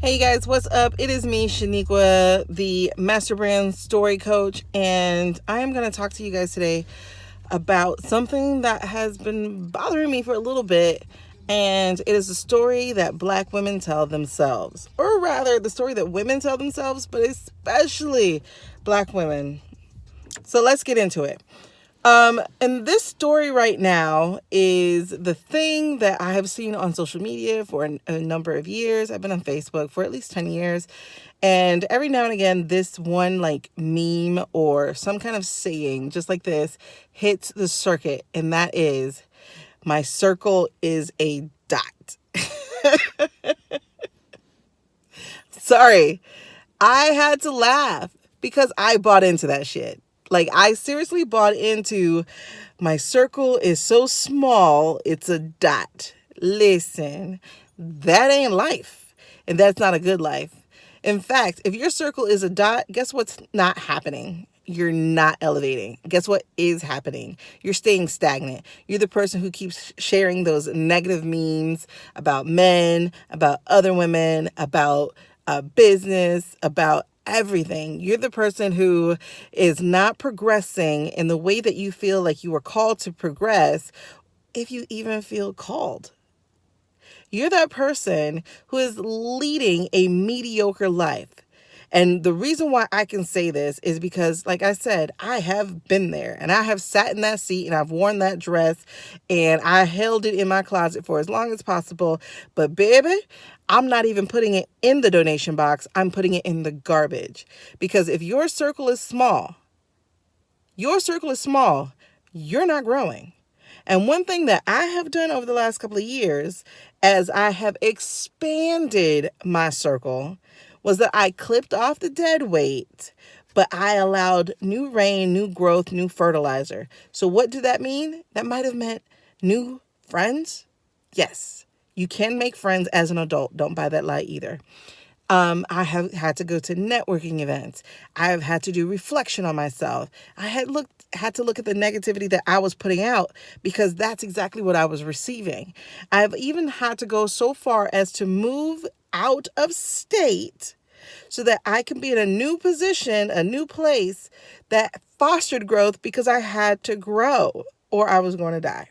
Hey you guys, what's up? It is me, Shaniqua, the Master Brand Story Coach, and I am going to talk to you guys today about something that has been bothering me for a little bit, and it is a story that Black women tell themselves, or rather, the story that women tell themselves, but especially Black women. So let's get into it. And this story right now is the thing that I have seen on social media for a number of years. I've been on Facebook for at least 10 years. And every now and again, this one like meme or some kind of saying just like this hits the circuit. And that is, my circle is a dot. Sorry, I had to laugh because I bought into that shit. Like, I seriously bought into my circle is so small, it's a dot. Listen, that ain't life. And that's not a good life. In fact, if your circle is a dot, guess what's not happening? You're not elevating. Guess what is happening? You're staying stagnant. You're the person who keeps sharing those negative memes about men, about other women, about business, about everything. You're the person who is not progressing in the way that you feel like you were called to progress, if you even feel called. You're that person who is leading a mediocre life. And the reason why I can say this is because, like I said, I have been there and I have sat in that seat and I've worn that dress and I held it in my closet for as long as possible. But baby, I'm not even putting it in the donation box. I'm putting it in the garbage. Because if your circle is small, you're not growing. And one thing that I have done over the last couple of years, as I have expanded my circle, was that I clipped off the dead weight, but I allowed new rain, new growth, new fertilizer. So what did that mean? That might have meant new friends. Yes, you can make friends as an adult. Don't buy that lie either. I have had to go to networking events. I have had to do reflection on myself. I had to look at the negativity that I was putting out because that's exactly what I was receiving. I've even had to go so far as to move out of state so that I can be in a new position, a new place that fostered growth because I had to grow or I was going to die.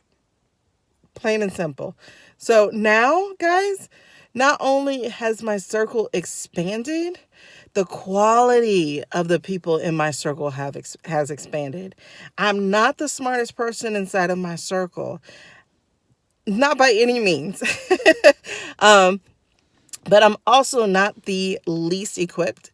Plain and simple. So now, guys, not only has my circle expanded, the quality of the people in my circle has expanded. I'm not the smartest person inside of my circle, not by any means. But I'm also not the least equipped.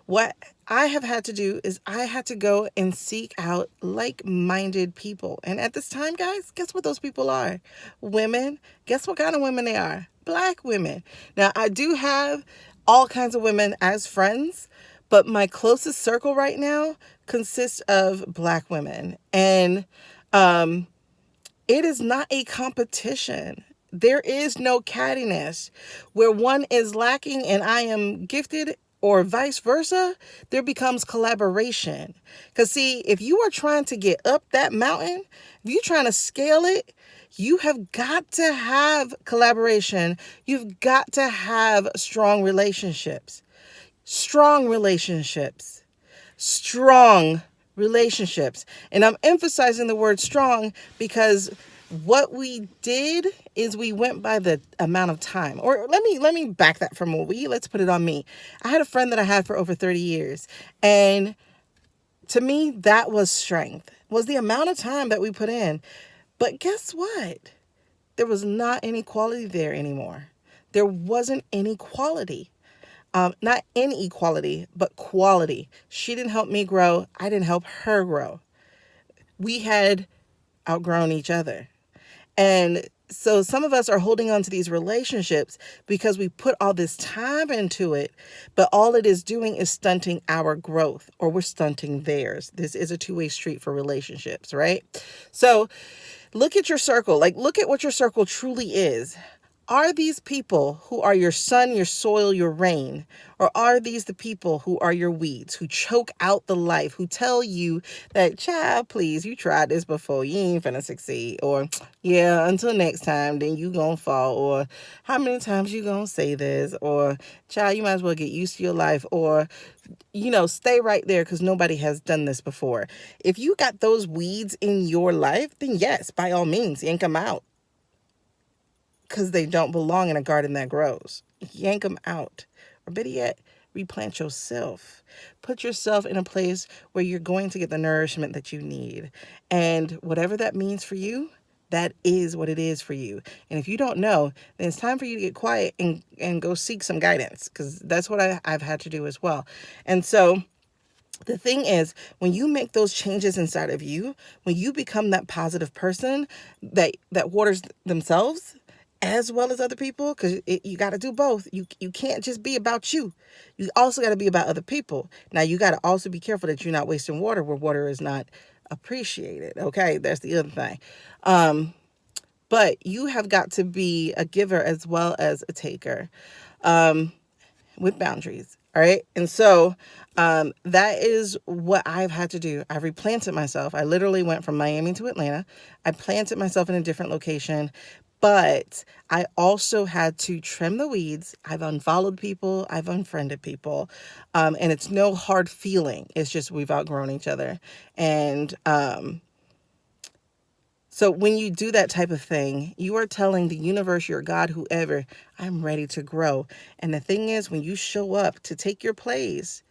What I have had to do is I had to go and seek out like-minded people. And at this time, guys, guess what those people are? Women. Guess what kind of women they are? Black women. Now, I do have all kinds of women as friends, but my closest circle right now consists of Black women. And it is not a competition. There is no cattiness. Where one is lacking and I am gifted, or vice versa, there becomes collaboration. Because, see, if you are trying to get up that mountain, if you're trying to scale it, you have got to have collaboration. You've got to have strong relationships. Strong relationships. Strong relationships. And I'm emphasizing the word strong because what we did is we went by the amount of time. Or let me back that from let's put it on me. I had a friend that I had for over 30 years. And to me, that was strength. Was the amount of time that we put in. But guess what? There was not any quality there anymore. There wasn't any quality. Not inequality, but quality. She didn't help me grow. I didn't help her grow. We had outgrown each other. And so some of us are holding on to these relationships because we put all this time into it, but all it is doing is stunting our growth, or we're stunting theirs. This is a two-way street for relationships, right? So look at your circle. Like, look at what your circle truly is. Are these people who are your sun, your soil, your rain? Or are these the people who are your weeds, who choke out the life, who tell you that, child, please, you tried this before, you ain't finna succeed. Or, yeah, until next time, then you gonna fall. Or, how many times you gonna say this? Or, child, you might as well get used to your life. Or, stay right there because nobody has done this before. If you got those weeds in your life, then yes, by all means, yank them out because they don't belong in a garden that grows. Yank them out. Or better yet, replant yourself. Put yourself in a place where you're going to get the nourishment that you need. And whatever that means for you, that is what it is for you. And if you don't know, then it's time for you to get quiet and go seek some guidance, because that's what I've had to do as well. And so the thing is, when you make those changes inside of you, when you become that positive person that waters themselves as well as other people, because you got to do both. You can't just be about you. You also got to be about other people. Now, you got to also be careful that you're not wasting water where water is not appreciated. Okay, that's the other thing. But you have got to be a giver as well as a taker, with boundaries. All right. And so that is what I've had to do. I replanted myself. I literally went from Miami to Atlanta. I planted myself in a different location, but I also had to trim the weeds. I've unfollowed people. I've unfriended people. And it's no hard feeling. It's just we've outgrown each other. And so when you do that type of thing, you are telling the universe, your God, whoever, I'm ready to grow. And the thing is, when you show up to take your place,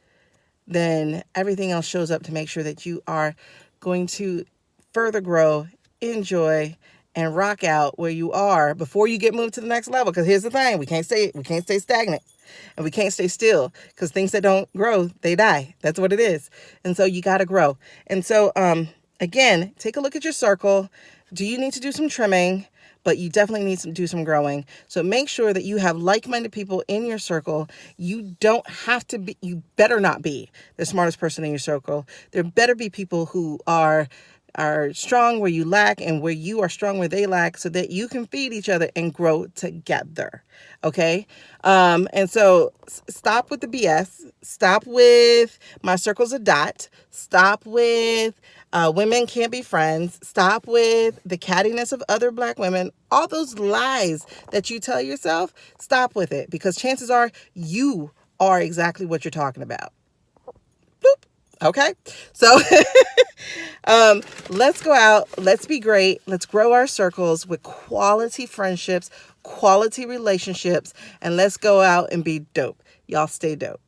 then everything else shows up to make sure that you are going to further grow, enjoy, and rock out where you are before you get moved to the next level. Because here's the thing, we can't stay stagnant, and we can't stay still, because things that don't grow, they die. That's what it is. And so you got to grow. And so again, take a look at your circle. Do you need to do some trimming? But you definitely need to do some growing. So make sure that you have like-minded people in your circle. You don't have to be, you better not be the smartest person in your circle. There better be people who are strong where you lack, and where you are strong where they lack, so that you can feed each other and grow together. Okay. And so stop with the BS. Stop with my circle's a dot. Stop with women can't be friends. Stop with the cattiness of other Black women. All those lies that you tell yourself, stop with it, because chances are you are exactly what you're talking about. Boop. Okay. So let's go out. Let's be great. Let's grow our circles with quality friendships, quality relationships, and let's go out and be dope. Y'all stay dope.